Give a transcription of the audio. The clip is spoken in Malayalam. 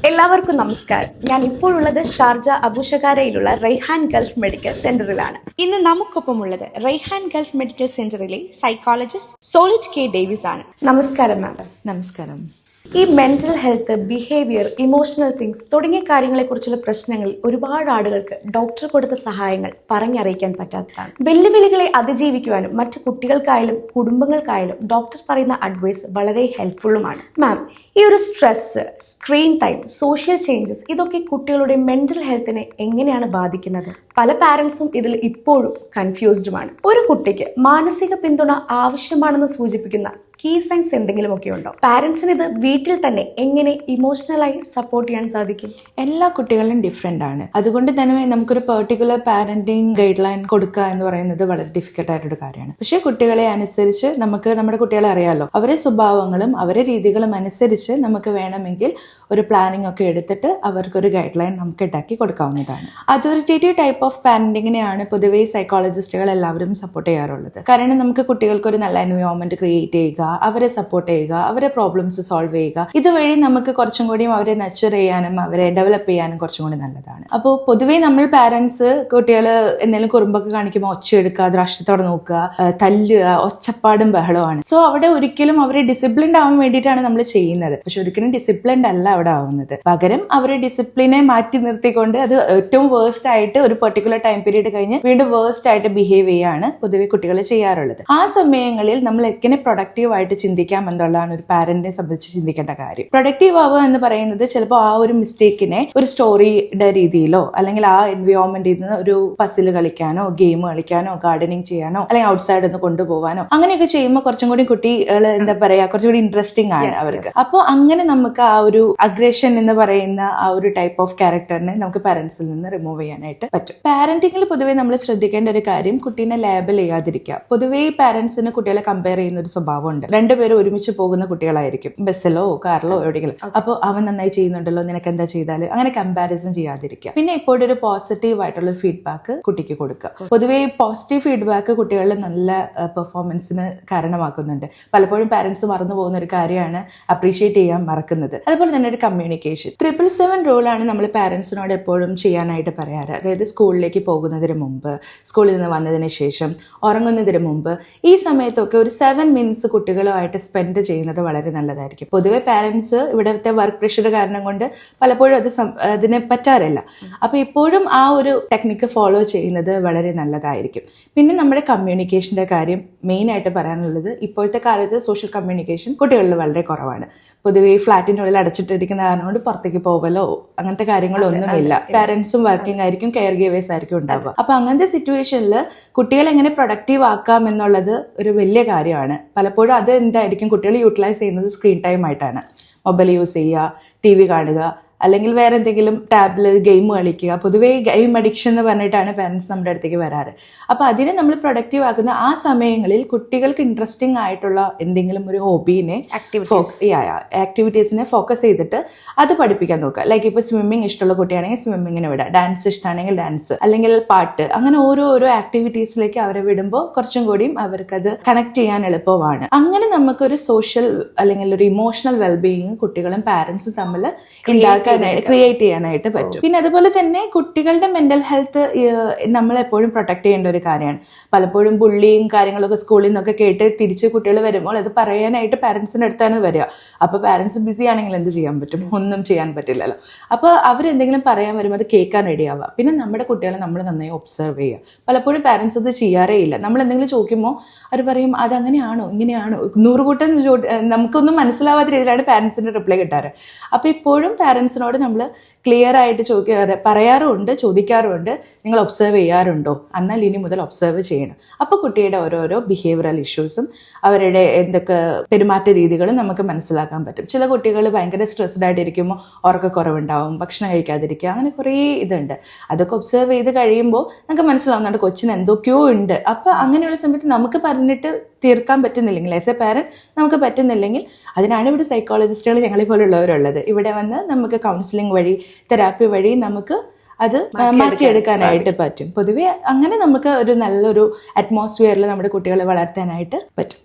എല്ലാവർക്കും നമസ്കാരം. ഞാൻ ഇപ്പോഴുള്ളത് ഷാർജ അബുഷകാരയിലുള്ള റൈഹാൻ ഗൾഫ് മെഡിക്കൽ സെന്ററിലാണ്. ഇന്ന് നമുക്കൊപ്പമുള്ളത് റൈഹാൻ ഗൾഫ് മെഡിക്കൽ സെന്ററിലെ സൈക്കോളജിസ്റ്റ് സോളിറ്റ് കെ ഡേവിസ് ആണ്. നമസ്കാരം മാഡം. നമസ്കാരം. ഈ mental health, behaviour, emotional things തുടങ്ങിയ കാര്യങ്ങളെക്കുറിച്ചുള്ള പ്രശ്നങ്ങളിൽ ഒരുപാട് ആളുകൾക്ക് ഡോക്ടർ കൊടുത്ത സഹായങ്ങൾ പറഞ്ഞറിയിക്കാൻ പറ്റാത്തതാണ്. വെല്ലുവിളികളെ അതിജീവിക്കുവാനും മറ്റു കുട്ടികൾക്കായാലും കുടുംബങ്ങൾക്കായാലും ഡോക്ടർ പറയുന്ന അഡ്വൈസ് വളരെ ഹെൽപ്ഫുള്ളുമാണ്. മാം, ഈ ഒരു stress, screen time, social changes ഇതൊക്കെ കുട്ടികളുടെ മെന്റൽ ഹെൽത്തിനെ എങ്ങനെയാണ് ബാധിക്കുന്നത്? പല പാരൻസും ഇതിൽ ഇപ്പോഴും കൺഫ്യൂസ്ഡുമാണ്. ഒരു കുട്ടിക്ക് മാനസിക പിന്തുണ ആവശ്യമാണെന്ന് സൂചിപ്പിക്കുന്ന കീ സൈൻസ് എന്തെങ്കിലുമൊക്കെ ഉണ്ടോ? പാരൻസിന് ഇത് വീട്ടിൽ തന്നെ എങ്ങനെ ഇമോഷണലായി സപ്പോർട്ട് ചെയ്യാൻ സാധിക്കും? എല്ലാ കുട്ടികളും ഡിഫറെന്റ് ആണ്. അതുകൊണ്ട് തന്നെ നമുക്കൊരു പെർട്ടിക്കുലർ പാരന്റിങ് ഗൈഡ് ലൈൻ കൊടുക്കുക എന്ന് പറയുന്നത് വളരെ ഡിഫിക്കൽട്ട് ആയിട്ടൊരു കാര്യമാണ്. പക്ഷേ കുട്ടികളെ അനുസരിച്ച് നമുക്ക് നമ്മുടെ കുട്ടികളെ അറിയാലോ, അവരുടെ സ്വഭാവങ്ങളും അവരുടെ രീതികളും അനുസരിച്ച് നമുക്ക് വേണമെങ്കിൽ ഒരു പ്ലാനിങ് ഒക്കെ എടുത്തിട്ട് അവർക്കൊരു ഗൈഡ് ലൈൻ നമുക്ക് ഉണ്ടാക്കി കൊടുക്കാവുന്നതാണ്. അതോറിറ്റേറ്റീവ് ടൈപ്പ് ഓഫ് പാരന്റിങ്ങിനെയാണ് പൊതുവെ സൈക്കോളജിസ്റ്റുകൾ എല്ലാവരും സപ്പോർട്ട് ചെയ്യാറുള്ളത്. കാരണം നമുക്ക് കുട്ടികൾക്ക് ഒരു നല്ല എൻവയോൺമെന്റ് ക്രിയേറ്റ് ചെയ്യുക, അവരെ സപ്പോർട്ട് ചെയ്യുക, അവരെ പ്രോബ്ലംസ് സോൾവ് ചെയ്യുക, ഇതുവഴി നമുക്ക് കുറച്ചും കൂടിയും അവരെ നർച്ചർ ചെയ്യാനും അവരെ ഡെവലപ്പ് ചെയ്യാനും കുറച്ചും കൂടി നല്ലതാണ്. അപ്പോൾ പൊതുവേ നമ്മൾ പാരന്റ്സ് കുട്ടികൾ എന്തെങ്കിലും കുറുമ്പൊക്കെ കാണിക്കുമ്പോൾ ഒച്ചയെടുക്കുക, ദ്രാഷ്ടത്തോടെ നോക്കുക, തല്ലുക, ഒച്ചപ്പാടും ബഹളമാണ്. സോ അവിടെ ഒരിക്കലും അവരെ ഡിസിപ്ലിൻഡ് ആവാൻ വേണ്ടിയിട്ടാണ് നമ്മൾ ചെയ്യുന്നത്. പക്ഷെ ഒരിക്കലും ഡിസിപ്ലിൻഡ് അല്ല അവിടെ ആവുന്നത്. പകരം അവരെ ഡിസിപ്ലിനെ മാറ്റി നിർത്തിക്കൊണ്ട് അത് ഏറ്റവും വേഴ്സ്റ്റ് ആയിട്ട് ഒരു പെർട്ടിക്കുലർ ടൈം പീരീഡ് കഴിഞ്ഞ് വീണ്ടും വേഴ്സ്റ്റ് ആയിട്ട് ബിഹേവ് ചെയ്യാണ് പൊതുവെ കുട്ടികൾ ചെയ്യാറുള്ളത്. ആ സമയങ്ങളിൽ നമ്മൾ എങ്ങനെ പ്രൊഡക്റ്റീവ് ആയിട്ട് ചിന്തിക്കാം എന്നുള്ളതാണ് ഒരു പാരന്റിനെ സംബന്ധിച്ച് ചിന്തിക്കേണ്ട കാര്യം. പ്രൊഡക്റ്റീവ് ആവുക എന്ന് പറയുന്നത് ചിലപ്പോൾ ആ ഒരു മിസ്റ്റേക്കിനെ ഒരു സ്റ്റോറിയുടെ രീതിയിലോ അല്ലെങ്കിൽ ആ എൻവയോൺമെന്റിൽ നിന്ന് ഒരു പസിൽ കളിക്കാനോ ഗെയിം കളിക്കാനോ ഗാർഡനിങ് ചെയ്യാനോ അല്ലെങ്കിൽ ഔട്ട്സൈഡ് ഒന്ന് കൊണ്ടുപോകാനോ അങ്ങനെയൊക്കെ ചെയ്യുമ്പോൾ കുറച്ചും കൂടി കുട്ടികൾ എന്താ പറയാ കുറച്ചും കൂടി ഇൻട്രസ്റ്റിംഗ് ആണ് അവർക്ക്. അപ്പോൾ അങ്ങനെ നമുക്ക് ആ ഒരു അഗ്രഷൻ എന്ന് പറയുന്ന ആ ഒരു ടൈപ്പ് ഓഫ് ക്യാരക്ടറിനെ നമുക്ക് പാരന്റ്സിൽ നിന്ന് റിമൂവ് ചെയ്യാനായിട്ട് പറ്റും. പാരന്റിംഗിൽ പൊതുവെ നമ്മൾ ശ്രദ്ധിക്കേണ്ട ഒരു കാര്യം കുട്ടീനെ ലേബൽ ചെയ്യാതിരിക്കുക. പൊതുവെ പാരന്റ്സിന് കുട്ടികളെ കമ്പയർ ചെയ്യുന്ന ഒരു സ്വഭാവമുണ്ട്. രണ്ടുപേരും ഒരുമിച്ച് പോകുന്ന കുട്ടികളായിരിക്കും, ബസ്സിലോ കാറിലോ എവിടെയെങ്കിലും. അപ്പോൾ അവൻ നന്നായി ചെയ്യുന്നുണ്ടല്ലോ, നിനക്ക് എന്താ ചെയ്താല്, അങ്ങനെ കമ്പാരിസൺ ചെയ്യാതിരിക്കുക. പിന്നെ ഇപ്പോഴും ഒരു പോസിറ്റീവ് ആയിട്ടുള്ള ഫീഡ്ബാക്ക് കുട്ടിക്ക് കൊടുക്കുക. പൊതുവേ പോസിറ്റീവ് ഫീഡ്ബാക്ക് കുട്ടികളുടെ നല്ല പെർഫോമൻസിന് കാരണമാക്കുന്നുണ്ട്. പലപ്പോഴും പാരന്റ്സ് മറന്നു പോകുന്ന ഒരു കാര്യമാണ് അപ്രീഷിയേറ്റ് ചെയ്യാൻ മറക്കുന്നത്. അതുപോലെ തന്നെ ഒരു കമ്മ്യൂണിക്കേഷൻ 777 റൂളാണ് നമ്മൾ പാരന്റ്സിനോട് എപ്പോഴും ചെയ്യാനായിട്ട് പറയാറ്. അതായത് സ്കൂളിലേക്ക് പോകുന്നതിന് മുമ്പ്, സ്കൂളിൽ നിന്ന് വന്നതിന് ശേഷം, ഉറങ്ങുന്നതിന് മുമ്പ്, ഈ സമയത്തൊക്കെ ഒരു 7 മിനിറ്റ്സ് കുട്ടികളുമായിട്ട് സ്പെൻഡ് ചെയ്യുന്നത് വളരെ നല്ലതായിരിക്കും. പൊതുവെ പാരന്റ്സ് ഇവിടുത്തെ വർക്ക് പ്രഷർ കാരണം കൊണ്ട് പലപ്പോഴും അതിനെ പറ്റാറില്ല. അപ്പൊ ഇപ്പോഴും ആ ഒരു ടെക്നിക്ക് ഫോളോ ചെയ്യുന്നത് വളരെ നല്ലതായിരിക്കും. പിന്നെ നമ്മുടെ കമ്മ്യൂണിക്കേഷന്റെ കാര്യം മെയിൻ ആയിട്ട് പറയാനുള്ളത്, ഇപ്പോഴത്തെ കാലത്ത് സോഷ്യൽ കമ്മ്യൂണിക്കേഷൻ കുട്ടികളിൽ വളരെ കുറവാണ്. പൊതുവെ ഫ്ലാറ്റിനുള്ളിൽ അടച്ചിട്ടിരിക്കുന്ന കാരണം കൊണ്ട് പുറത്തേക്ക് പോകലോ അങ്ങനത്തെ കാര്യങ്ങളൊന്നുമില്ല. പാരന്റ്സും വർക്കിംഗ് ആയിരിക്കും, കെയർ ഗീവേഴ്സ് ആയിരിക്കും ഉണ്ടാവുക. അപ്പൊ അങ്ങനത്തെ സിറ്റുവേഷനിൽ കുട്ടികളെ എങ്ങനെ പ്രൊഡക്റ്റീവ് ആക്കാം എന്നുള്ളത് ഒരു വലിയ കാര്യമാണ്. പലപ്പോഴും അത് എന്തായിരിക്കും, കുട്ടികൾ യൂട്ടിലൈസ് ചെയ്യുന്നത് സ്ക്രീൻ ടൈം ആയിട്ടാണ്. മൊബൈൽ യൂസ് ചെയ്യുക, TV കാണുക, അല്ലെങ്കിൽ വേറെ എന്തെങ്കിലും ടാബിൽ ഗെയിം കളിക്കുക. പൊതുവേ ഗെയിം അഡിക്ഷൻ എന്ന് പറഞ്ഞിട്ടാണ് പാരന്റ്സ് നമ്മുടെ അടുത്തേക്ക് വരാറ്. അപ്പോൾ അതിനെ നമ്മൾ പ്രൊഡക്റ്റീവ് ആക്കുന്ന ആ സമയങ്ങളിൽ കുട്ടികൾക്ക് ഇൻട്രസ്റ്റിംഗ് ആയിട്ടുള്ള എന്തെങ്കിലും ഒരു ഹോബീനെ ആക്ടിവിറ്റീസിനെ ഫോക്കസ് ചെയ്തിട്ട് അത് പഠിപ്പിക്കാൻ നോക്കുക. ലൈക്ക് ഇപ്പോൾ സ്വിമ്മിങ് ഇഷ്ടമുള്ള കുട്ടിയാണെങ്കിൽ സ്വിമ്മിങ്ങിന് വിടുക, ഡാൻസ് ഇഷ്ടമാണെങ്കിൽ ഡാൻസ്, അല്ലെങ്കിൽ പാട്ട്, അങ്ങനെ ഓരോ ആക്ടിവിറ്റീസിലേക്ക് അവരെ വിടുമ്പോൾ കുറച്ചും കൂടിയും അവർക്കത് കണക്ട് ചെയ്യാൻ എളുപ്പമാണ്. അങ്ങനെ നമുക്കൊരു സോഷ്യൽ അല്ലെങ്കിൽ ഒരു ഇമോഷണൽ വെൽബീയിങ് കുട്ടികളും പാരന്റ്സും തമ്മിൽ ക്രിയേറ്റ് ചെയ്യാനായിട്ട് പറ്റും. പിന്നെ അതുപോലെ തന്നെ കുട്ടികളുടെ മെന്റൽ ഹെൽത്ത് നമ്മൾ എപ്പോഴും പ്രൊട്ടക്ട് ചെയ്യേണ്ട ഒരു കാര്യമാണ്. പലപ്പോഴും ബുള്ളിയും കാര്യങ്ങളൊക്കെ സ്കൂളിൽ നിന്നൊക്കെ കേട്ട് തിരിച്ച് കുട്ടികൾ വരുമ്പോൾ അത് പറയാനായിട്ട് പാരന്റ്സിന്റെ അടുത്താണ് വരിക. അപ്പൊ പാരന്റ്സ് ബിസി ആണെങ്കിൽ എന്ത് ചെയ്യാൻ പറ്റും? ഒന്നും ചെയ്യാൻ പറ്റില്ലല്ലോ. അപ്പൊ അവരെന്തെങ്കിലും പറയാൻ വരുമ്പോൾ അത് കേൾക്കാൻ റെഡിയാവുക. പിന്നെ നമ്മുടെ കുട്ടികളെ നമ്മൾ നന്നായി ഒബ്സർവ് ചെയ്യുക. പലപ്പോഴും പാരന്റ്സ് അത് ചെയ്യാറേ ഇല്ല. നമ്മൾ എന്തെങ്കിലും ചോദിക്കുമ്പോൾ അവർ പറയും അതങ്ങനെയാണോ ഇങ്ങനെയാണോ, 100 കൂട്ടം നമുക്കൊന്നും മനസ്സിലാവാത്ത രീതിയിലാണ് പാരന്റ്സിന്റെ റിപ്ലൈ കിട്ടാറ്. അപ്പൊ ഇപ്പോഴും പാരന്റ്സിനോട് നമ്മൾ ക്ലിയർ ആയിട്ട് പറയാറുമുണ്ട്, ചോദിക്കാറുമുണ്ട്, നിങ്ങൾ ഒബ്സർവ് ചെയ്യാറുണ്ടോ, എന്നാൽ ഇനി മുതൽ ഒബ്സർവ് ചെയ്യണം. അപ്പോൾ കുട്ടിയുടെ ഓരോരോ ബിഹേവിയറൽ ഇഷ്യൂസും അവരുടെ എന്തൊക്കെ പെരുമാറ്റ രീതികളും നമുക്ക് മനസ്സിലാക്കാൻ പറ്റും. ചില കുട്ടികൾ ഭയങ്കര സ്ട്രെസ്ഡ് ആയിട്ടിരിക്കുമ്പോൾ ഉറക്കക്കുറവുണ്ടാവും, ഭക്ഷണം കഴിക്കാതിരിക്കുക, അങ്ങനെ കുറേ ഇതുണ്ട്. അതൊക്കെ ഒബ്സർവ് ചെയ്ത് കഴിയുമ്പോൾ നമുക്ക് മനസ്സിലാവുന്നുണ്ട് കൊച്ചിന് എന്തൊക്കെയോ ഉണ്ട്. അപ്പോൾ അങ്ങനെയുള്ള സമയത്ത് നമുക്ക് പറഞ്ഞിട്ട് തീർക്കാൻ പറ്റുന്നില്ലെങ്കിൽ, ആസ് എ പാരന്റ് നമുക്ക് പറ്റുന്നില്ലെങ്കിൽ, അതിനാണ് ഇവിടെ സൈക്കോളജിസ്റ്റുകൾ ഞങ്ങളെ പോലുള്ളവരുള്ളത്. ഇവിടെ വന്ന് നമുക്ക് കൗൺസിലിംഗ് വഴി, തെറാപ്പി വഴി നമുക്ക് അത് മാറ്റിയെടുക്കാനായിട്ട് പറ്റും. പൊതുവെ അങ്ങനെ നമുക്ക് ഒരു നല്ലൊരു അറ്റ്മോസ്ഫിയറിൽ നമ്മുടെ കുട്ടികളെ വളർത്താനായിട്ട് പറ്റും.